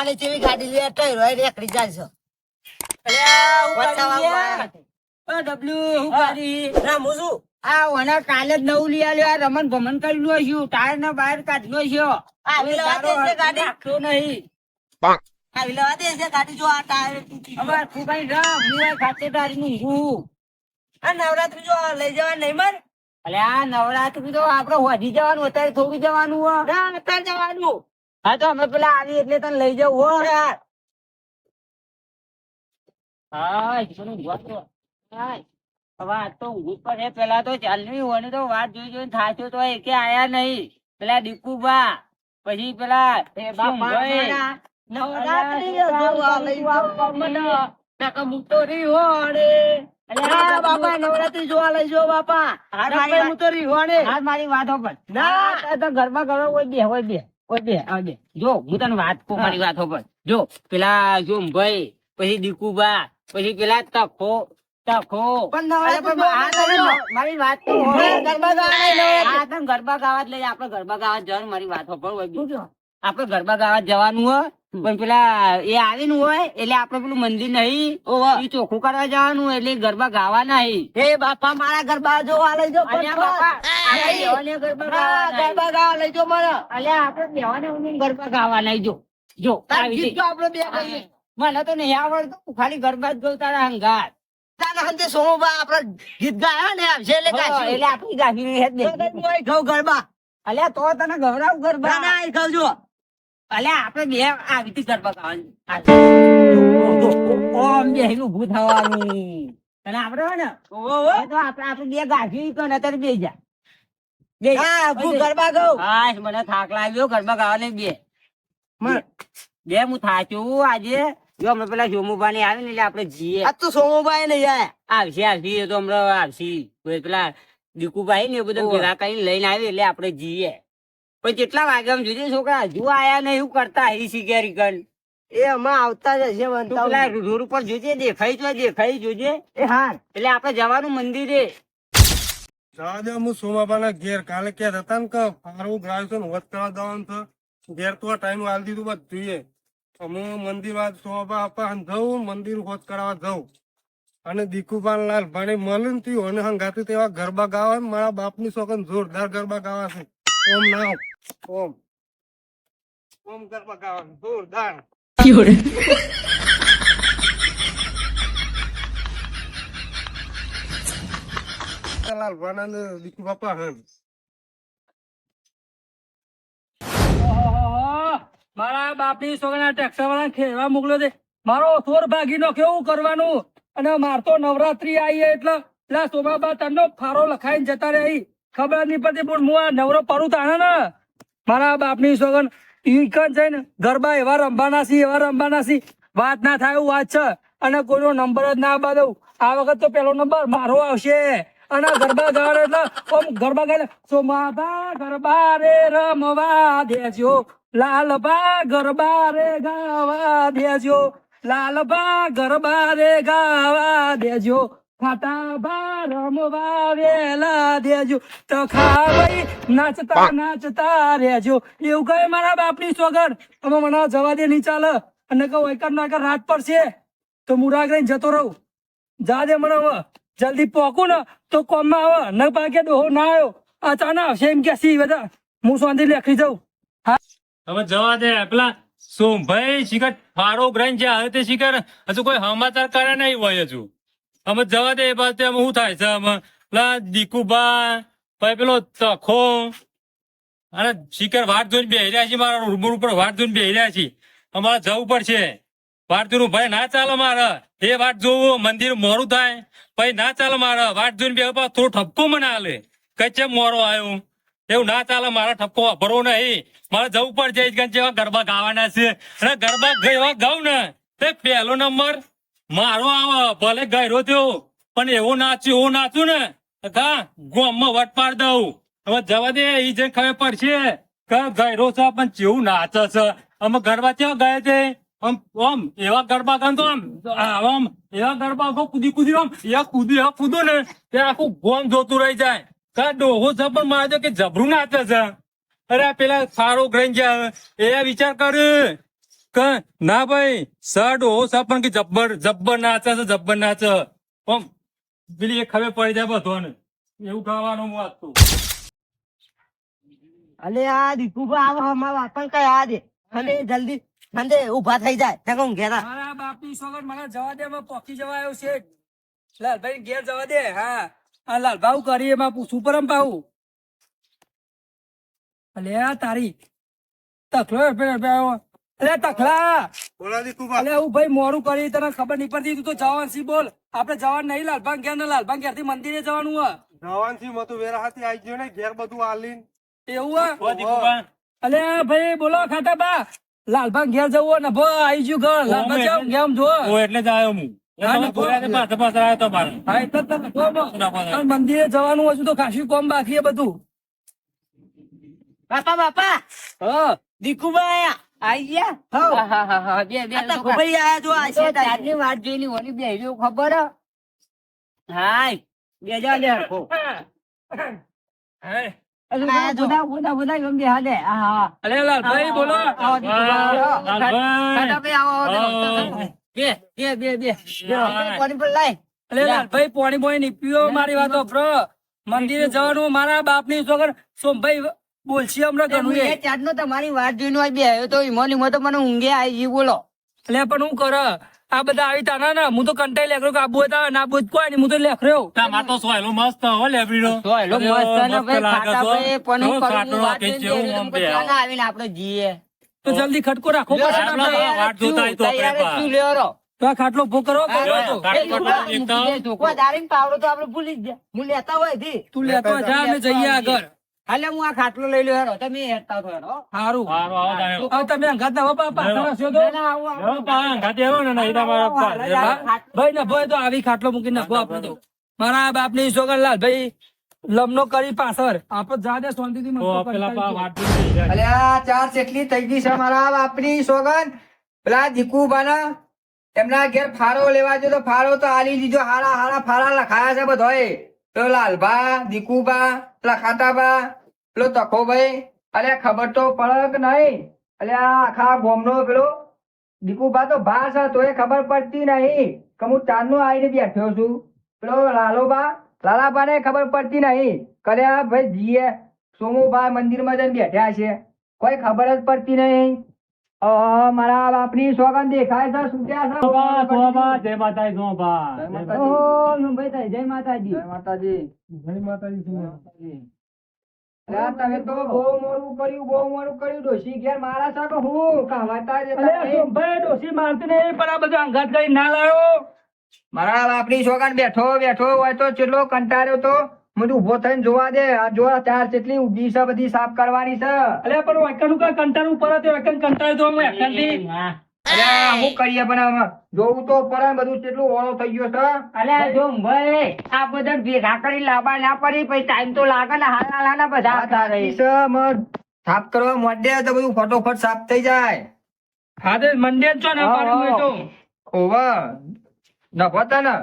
કાલે જેવી ગાડી લે ટઈ રોય રેકડી જાય છે. કાલે જ નવું લઈ આવ્યો રમણ ભમણ કરેલું છું ટાયર ના બહાર કાઢલો છે આવી લેવા દે છે ગાડી. નાખતો નહીં આવી લેવા દે છે ગાડી જો આ ટાયર તૂટી ગયું. અમાર ફુગાઈ રામ હું ખાતેદારી નું હું આ નવરાત્રી જો લઈ જવા નહીં મર. અલે આ નવરાત્રી તો આપડે વધી જવાનું અત્યારે થોડું જવાનું હો ના અત્યારે જવાનું. હા તો અમે પેલા આવી એટલે તને લઈ જવું હો યાર હા હવે આ તો ઊંઘ પર હે પેલા તો ચાલવી હોય તો વાત જોઈ જોઈને થાચો તો એકે આયા નહીં પેલા દીકુબા પછી પેલા નવરાત્રી જો આ લઈ જાવ. ટકા મૂકતો રહી હોડે ના બાપા નવરાત્રી જોવા લઈ જાઓ બાપા. હું તો રીવાડે. હાલ મારી વાત હોપર ના. તો ઘરમાં ઘરમાં કોઈ બે જો હું તને વાત કહું મારી વાત હોપર જો પેલા જો ભાઈ પછી દીકુબા પછી પેલા તખો પણ નવરાત્રી મારી વાત તો ગરબા ગાવા નહીં. હા તને ગરબા ગાવા જ લઈ આપડે ગરબા ગાવા જ જવાનું મારી વાત હોપર આપડે ગરબા ગાવા જ જવાનું હોય પણ પેલા એ આવીને હોય એટલે આપડે પેલું મંદિર નહીં એ ચોખ્ખું કરવા જવાનું એટલે ગરબા ગાવા નહીં હે બાપા મારા ગરબા જોવા લઈ જાઓ. અલ્યા બાપા, આ બેવાને ગરબા ગાવા નહીં. ગરબા ગાવા લઈ જાઓ મને. અલ્યા આપડે બેવાને ઊંઘીને ગરબા ગાવા નહીં જો આવી ગીત રીતે. જો આપણે બે ગાઈએ. મને તો નહીં આવડતું હું ખાલી ગરબા જ ગઉં તારા હંગાર તારા હંતે સોમબા આપણે ગીત ગાયા ને આવશે એટલે ગાશું. એટલે આપડી ગાભી હેજ તો નહીં. હું અહીં ગાઉં ગરબા. અલ્યા તો તને ગભરાવ ના ગરબા ના અહીં ગાઉં જો. અલ્યા આપડે બે આવી રીતે ગરબા ગાવાનું ઓમ બે નું ભૂત થવાનું અને આપડે હોય ને એ તો આપડે બે ગાભી તો નતર બે જા બે હા હું ગરબા ગાઉં. હા મને થાક લાગ્યો ગરબા ગાવા નહીં બે હું થાક્યું આજે જો હમણાં પેલા જોમુભાઈ આવે ને એટલે આપડે જઈએ આ તો સોમભાઈ નહીં આયા. આવશે એ તો હમણાં આવશે પેલા દીકુભાઈ ને એ બધા ભેગા કરીને લઈને આવી એટલે આપડે જઈએ પણ કેટલા વાગ્યા જોજે છોકરા હજુ આયા ને એવું કરતા હઈ શીખ્યા કન એ હમણાં આવતા જ હશે તું પેલા રોડ ઉપર જોજે દેખાઈ જોજે એ હા એટલે આપડે જવાનું મંદિરે જવા દે હું સોમાબાના ઘેર કાલે ક્યાં હતા ને કે ફારું ગ્રાહક વધ કરવા જવાનું છે ઘેર તો ટાઈમ આલી દીધું બસ જોઈએ હું મંદિર વાત સોમાબા આપવા જઉં મંદિર હોત કરાવવા જઉં અને દીકુપાલ લાલ ભાણી મળે થયું અને હંગાતું તેવા ગરબા ગાવા ને મારા બાપની છોકન જોરદાર ગરબા ગાવા છે ઓમ ના ઓમ ગરબા ગાવા જોરદાર લાલ ભાણા દીકુ બાપા હન મારા બાપની છોકરા ટેક્સર વાળા ખેડવા મોકલ્યો છે મારો થોર ભાગી નો કેવું કરવાનું અને મારતો નવરાત્રી આવી એટલે પેલા સોમાબા તનનો ફારો લખાઈને જતા રહી ખબર નહીં પડતી પણ હું આ નવરો પરું તાણે ને મારા બાપની છોકન ઈકન છે ને ગરબા એવા રમવાના છે વાત ના થાય એવું વાત છે અને કોઈનો નંબર જ ના આપવા દઉં આ વખત તો પેલો નંબર મારો આવશે અને ગરબા ગાવા એટલે ઓમ ગરબા ગાય સોમાબા ગરબા રે રમવા દેજો લાલબા ગરબા રે ગાવા દેજો લાલબા ગરબા રે ગાવા દેજો ખાટાબા રમવા વેલા દેજો તો ખાવાઈ નાચતા રહેજો એવું કહે મારા બાપની સોગર અમે મને જવા દે નહીં ચાલે અને કહું એકર ના રાત પર છે તો મુરાગ રહીને જતો રહું જા દે મને હવે જલ્દી પોકું ને તો કોમમાં આવે ન પાકે ડોહો ના આવ્યો અચાનક આવશે એમ કે સી બધા હું શાંતિ લેખી જાઉં હવે જવા દે પેલા સોમભાઈ શિખર ફારો ગ્રાઈન છે હવે તે શિખર હજુ કોઈ સમાચાર કરે નહીં હોય હજુ અમે જવા દે એ બાદ શું થાય છે અમે પેલા દીકુબા પછી પેલો તખો અને શિખર વાટ જોઈને બેહી રહ્યા છે મારા રૂમ ઉપર વાટ જોઈને બેહી રહ્યા છે અમારે જવું પડશે વાટ જોઈને ભાઈ ના ચાલે મારે એ વાટ જોવું મંદિર મોડું થાય પછી ના ચાલે મારે વાટ જોઈને બે થોડો ઠપકો મને હાલે કઈ છે મોરો આવ્યો એવું ના ચાલે મારા ઠપકો ભરવો નહીં મારે જવું પડશે જેવા ગરબા ગાવાના છે અને ગરબા એવા ગાઉં ને તે પહેલો નંબર મારો આવે ભલે ગયરો થયો પણ એવું નાચું ને કા ગોમમાં વટ પાડ દઉં હવે જવા દે એ જે ખબર પડશે કે ગયરો છે પણ જેવું નાચે છે અમે ગરબા કેવા ગયા તે આમ એવા ગરબા ગામ તો આમ એવા ગરબા કૂદી આમ એવા કૂદો ને તે આખું ગોમ જોતું રહી જાય કા ડોહો છે પણ મારે તો કે જબરું નાચે છે અરે પેલા સારો ગ્રહણ છે એ વિચાર કર ના ભાઈ સર ડોહો સર પણ કે જબ્બર જબ્બર નાચે છે જબ્બર નાચે પણ પેલી એક ખબર પડી જાય બધોને એવું ગાવાનું હું વાંચતું અલે આ દીકુભા આવો અમારા બાપા કઈ આ દે અને જલ્દી ઠંડે ઉભા થઈ જાય ત્યાં કોણ ઘેરા મારા બાપની સોગન મને જવા દે એમાં પોકી જવા આવ્યો છે લાલભાઈ ઘેર જવા દે હા આ લાલભાઈ કરી એમાં પૂછું પરમ પાવું અલે આ તારી તકલો અલે તકલા બોલા દીકુભા અલે હું ભાઈ મોડું કરી તને ખબર નહીં પડતી તું તો જવાન સી બોલ આપણે જવાન નહીં લાલભાઈ ઘેર ને લાલભાઈ ઘેર થી મંદિરે જવાનું હે જવાન થી મતું વેરા હાથી આવી ગયો ને ઘેર બધું આલીન એવું હે ઓ દીકુબા અલે ભાઈ બોલો ખાટા બા લાલભાઈ ઘેર જવું ને ભો આવી ગયું ઘર લાલભાઈ જાવ કેમ જો ઓ એટલે જ આવ્યો હું પાછા પાછા આવ્યો તો મારે હા એટલે જ તને કહું પણ મંદિરે જવાનું હજુ તો ખાસી કોમ બાકી હે બધું બાપા બાપા હા દીકુબા આયા આઈ ગયા હઉ. હા બે બે આ તકુભાઈ આયા જો આ છે તારી. ચારની વાત જોઈને ઓની બે રહ્યો ખબર હે? હાય બે જા લે હરખો. હે આયા જો. બધા બધા એમ બે હાલે હા અલે લાલભાઈ બોલો આવો દીકુબા લાલભાઈ. ખાટા ભાઈ આવો આવો. બે પાણી પર લાય અલે લાલભાઈ પોણી બોણી ની પીવો મારી વાતો પ્રો મંદિરે જવાનું મારા બાપની છોકર સોમભાઈ બોલશી હમણાં ઘણું એ ચારનો તમારી વાત જોઈને હોય બે આવ્યો તો ઈમોની તો મને ઊંઘે આવી ગઈ બોલો એટલે પણ હું કર આ બધા આવી તાના ને હું તો કંટાઈ લેખરો કે આબુ હતા ના બુજ કોઈ નહીં હું તો લેખર્યો તમાર તો સોયલો મસ્ત હો લેબડીનો તો એલો મસ્ત ને ભાઈ ખાટા ભાઈ પણ હું કરું ખાટલો વાત રાખી છે, હું આમ બે આવો. જોઈને આવીને આપણે જીએ તો જલ્દી ખટકો રાખો પડશે ને આપણે આપણે. વાટ જોતા હોય તો આપણે તૈયાર જ બા. છું લ્યો તો આ ખાટલો ઉભો કરો કરો તો. કોઈ દારીને પાવડો તો આપણે ભૂલી જ જાય હું લેતા હોય થી તું લેતો જા અમે જઈએ આગળ હાલે હું આ ખાટલો લઈ લ્યો હેરો તમે હેરતા થો હેરો સારું હારું, આવો તાણે. હવે તમે અંગાત ના બાપા પાછળ હશો તો ના, આવું, આવું. જો પા ગાડી આવ્યો ને નહીં તમારા પા. હા? ભાઈ ને ભાઈ તો આવી ખાટલો મૂકી નાખો આપણે તો મારા બાપની છોકર લાલ ભાઈ લમનો કરી પાછળ આપણે જા દે શાંતિથી તો મસ્ત પેલા પા કરી વાટ જોઈ જાય. અલ્યા ચાર ચેટલી થઈ ગઈ છે મારા બાપની સોગન પેલા દીકુબાના એમના ઘેર ફાળો લેવા જો તો ફાળો તો આલી દીધો હારા હારા ફાળા લખાયા છે બધોય પેલો લાલભા દીકુબા પેલા ખાટાબા પેલો તખોભાઈ અલ્યા ખબર તો પડે કે નહીં અલ્યા આખા ગોમનો પેલો દીકુબા તો ભા છે તોય ખબર પડતી નહીં કે હું ચારનો આવીને બેઠ્યો છું પેલો લાલાબા ને ખબર પડતી નહીં કર્યા ભાઈ જીએ સોમુભા મંદિરમાં જઈને બેઠ્યા છે કોઈ ખબર જ પડતી નહીં મારા બાપની સોગન દેખાય છે સુટ્યા છે સોબા, સોબા, જય માતાજી, સોબા. જય માતાજી. ઓહ, મુંબઈ જય માતાજી જય માતાજી જય માતાજી. અલ્યા, તમે તો બહુ મોડું કર્યું ડોશી ઘેર મારા છો કે હું કહેવાતા જ હતા અલે નહીં. ભાઈ ડોસી મારતી નહીં પણ આ બધું અંગાત કરી ના લાયો મારા બાપની સોગન બેઠો હોય તો ચેટલો કંટાળ્યો તો મને ઉભો થઈને જોવા દે આ જો આ ચાર ચેટલી ઊભી છે બધી સાફ કરવાની છે અલે પણ વાયકાનું કા કંટાળ ઉપર હતો વાયકાન કંટાળ તો હું એકાંતી અલ્યા શું કરીએ પણ આમાં જોવું તો પડે ને બધું કેટલું ઓળો થઈ ગયો છે અલ્યા જો ભાઈ આ બધા ભેગા કરી લાવવા ના પડી પછી ટાઈમ તો લાગે ને હાલા બધા આ તારી છે મર સાફ કરવા માંડે તો બધું ફટોફટ સાફ થઈ જાય હા તે મંદિર છો ને પાડી હોય તો ઓવા નભો તને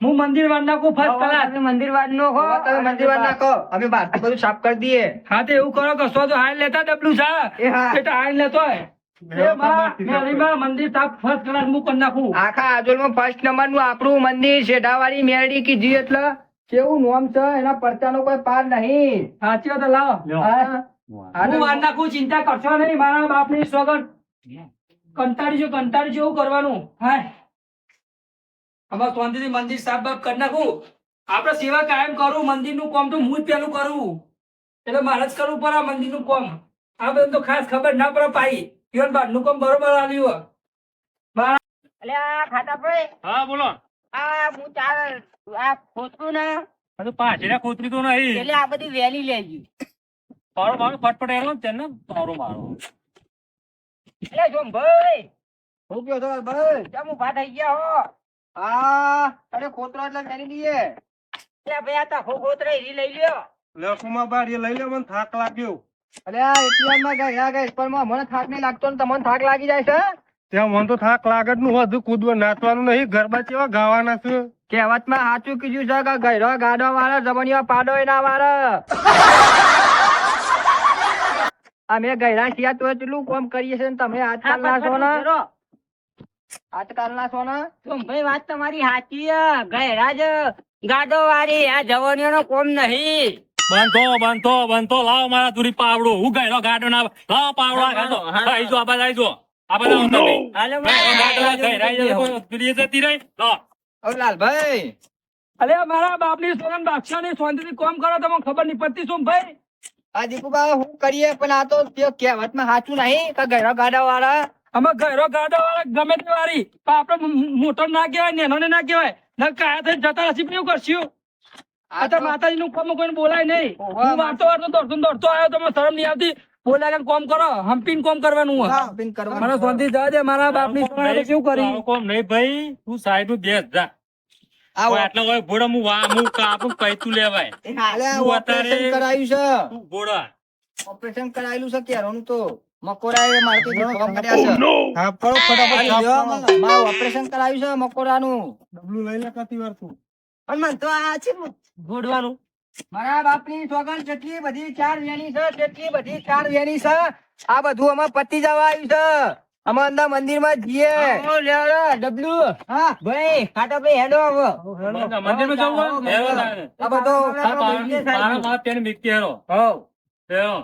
હું મંદિર વાર નાખું ફર્સ્ટ ક્લાસ તમે મંદિર વાળ નો હો ઓવા તમે મંદિર માં નાખો અમે બહારથી બધું સાફ કરી દઈએ હા તે એવું કરો કશો તો હાલ લેતા ડબલું છે એ હા. એ તો હાલ લેતો હોય એ માં, મેળીમાં મંદિર સાફ ફર્સ્ટ ક્લાસ હું કરી નાખું આખા આજોલમાં ફર્સ્ટ નંબર નું આપણું મંદિર શેઢાવાળી મેરડી કીધી એટલે કેવું નામ છે એના પરચાનો કોઈ પાર નહીં સાચી વાત લાવો લ્યો. હા. હું વાર નાખું ચિંતા કરશો નહીં મારા બાપની સોગન કંટાળી જેવું કરવાનું હાય અમાર શાંતિથી મંદિર સાફ બાફ કરી નાખું આપડે સેવા કાયમ કરું મંદિર નું કામ તો હું જ પેલું કરું એટલે મારે જ કરવું પડે મંદિર નું કામ આ બધું તો ખાસ ખબર ના પડે પાઈ ઈવન બાર નું કામ બરોબર આવ્યું અલ્યા ખાતા ભાઈ હા બોલો આ હું ચાલ આ ખોટું ને આ તો પાછળ ખોતરી તો નહીં એટલે આ બધી વેલી લેજી પારો મારો ફટફટ એલો ને તેને પારો મારો એટલે જો ભાઈ શું કહો છો ભાઈ કેમ ઉભા થઈ ગયા હો હા અરે ખોતરો એટલે મેરી લઈએ એટલે ભાઈ આ તો ખોતરા હીરી લઈ લ્યો લે કુમાર એ લઈ લે મને થાક લાગ્યો અરે આ એટીએમ માં ગયા પણ મને થાક નહીં લાગતો ને તમને થાક લાગી જાય છે ત્યાં મને તો થાક લાગે જ નું હજુ કૂદવા નાચવાનું નહીં ગરબા કેવા ગાવાના છે કહેવતમાં સાચું કીધું છે કે ગયરો ગાડો વાળો જમણીઓ પાડો ના વાળો અમે ગયડા છીએ તો એટલું કામ કરીએ છીએ ને તમે આજકાલના છો ને આજકાલના છો ને સોમભાઈ વાત તમારી સાચી છે. ગયરાજ ગાડો વાળી આ જવાનીઓનો કોમ નહીં. બંધો લાવો મારા દૂરી પાવડો હું ગયેલો ગાડો ના લાવો પાવડો આ ગાડો આઈજો આ બાજુ આઈજો આ બાજુ આવો તમે હાલો ગાડો ગયરાઈ કોઈ દૂરી જતી રહી લો ઓ લાલભાઈ અલે મારા બાપની સોગન બાદશાહની શાંતિથી કામ કરો તમને ખબર નહીં પડતી શું ભાઈ? આ દીકુબા હું કરીએ પણ આ તો તે કહેવતમાં સાચું નહીં કે ગયડા ગાડા વાળા અમે ઘરો ગાડો વાળા ગમે તે વાળી પણ આપડે મોટો ના કહેવાય નેનો ને ના કહેવાય ના કાયા થઈ જતા હસી કેવું કરશું? આ તો માતાજી નું કામ કોઈને બોલાય નહીં. હું વારતો દોડતો આવ્યો તો મને શરમ નહીં આવતી. બોલાય કે કોમ કરો હમ્પીને કોમ કરવાનું હોય. શોપિંગ કરવાનું. મને શાંતિ જવા દે મારા બાપની સોગન કેવું કરી કોમ નહીં ભાઈ તું સાઈડ નું બેસ જા આવો. આટલા હોય ઘોડા હું કાપું પૈતું લેવાય અલ્યા, તું ઓપરેશન અત્યારે- કરાયું છે તું ઘોડા ઓપરેશન કરાયેલું છે કેરોનું તો મકોડાએ મારે તો જોવા કર્યા છે સાફ કરો ફટાફટ સાફ કરો. મારું ઓપરેશન કરાયું છે મકોડાનું ડબલું લઈ લે કાતી વાર તું પણ મને તો આ છે ઘોડવાનું. મારા બાપની સોગન જેટલી બધી ચાર વેણી છે તેટલી બધી ચાર વેણી છે આ બધું અમે પતી જવા આવ્યું છે અમે અંદર મંદિરમાં જઈએ આવો લેવડો ડબલું. હા ભાઈ ખાટો ભાઈ હેડો આવો. મંદિરમાં જવું હોય? હેરો તારે. આ બધો મારા બાપ તેને મીકતી હેરો હોવ. હેરો.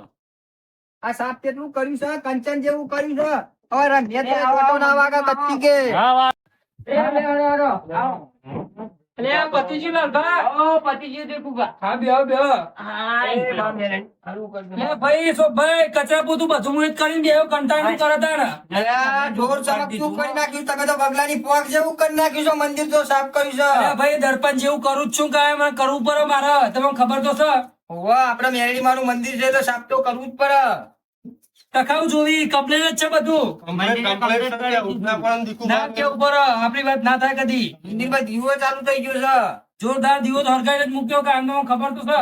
આ સાપ તેટલું કર્યું છે કંચન જેવું કર્યું છે હવે રમ્યા તો ટોટો ના વાગે કચ્ચી કે હા વાહ. અલે આ પતિજી લાલભા ઓ પતિજી દેખુબા. હા બેહો બેહો હા લે ભાઈ સો ભાઈ કચરા પોતું બધું મું જ કરીને બેહો કંટાળીને કરે તારા. અલ્યા, ઢોર ચમકતું કરી નાખ્યું તમે તો બગલાની પોક જેવું કરી નાખ્યું છે મંદિર તો સાફ કર્યું છે અરે ભાઈ દર્પણ જેવું કરું જ છું કાંઈ મને કરવું પડે મારે તમને ખબર તો છે. હોવા આપડે મેરડી માનું મંદિર છે તો સાફ તો કરવું જ પડે ટકાઉ જોવી કમ્પ્લેન જ છે બધું કમ્પ્લેટ છે ઉઠના પણ દીકુ ના કેવું પડે આપણી વાત ના થાય કદી. મંદિરમાં દીવો ચાલુ થઈ ગયો છે જોરદાર દીવો તો હરગાઈને જ મૂક્યો કે આમને ખબર તો છે.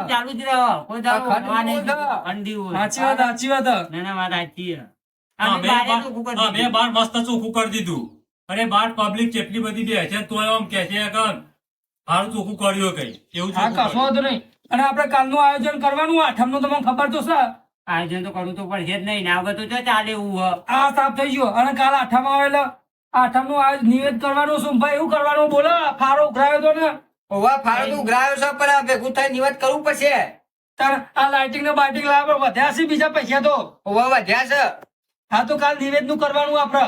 ચાલુ જ રહો. કોઈ દાડો આ હવા નહીં. ખંડ હોય. ઠંડી હોય. સાચી વાત સાચી વાત ના ના વાત સાચી છે. હા, અમે મેં બારે તો કુકર હા, મેં દીધું. બાર મસ્ત ચોખ્ખું કરી દીધું અને બાર પબ્લિક કેટલી બધી બે છે તોય આમ કે છે કે હારું ચોખ્ખું કર્યું કઈ એવું હા ચોખ્ખું કશો વાંધો નહીં. અને આપણે કાલનું આયોજન કરવાનું આઠમનું તમને ખબર તો છે. આયોજન તો કરવું તો પડશે જ નહીં ને આ બધું તો ચાલે એવું હોય. આ સાફ થઈ ગયો અને કાલ આઠમ આવે એટલે આઠમનું આ નિવેદ કરવાનું શું ભાઈ એવું કરવાનું બોલો ફારો ઉઘરાયો તો ને હોવા ફાળો તો ઉઘરાયો છે પણ આ ભેગું થાય નિવાત કરવું પડશે તાર આ લાઇટિંગ ને બાઇટિંગ લાવવા પર વધ્યા છે બીજા પૈસા તો. હોવા વધ્યા છે હા તો કાલ નિવેદ નું કરવાનું આપડે.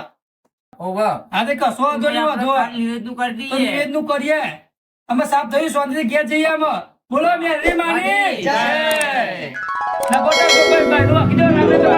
હોવા હા તે કશો વાંધો નહીં વધો કાલ નિવેદનું કરી તો દઈએ. નિવેદ નું કરીએ અમે સાફ થયું શાંતિથી ઘેર જઈએ અમે. બોલો મેરી માની જય. ના બોટા ભાઈ ભાઈ નું આખી દો રામે તો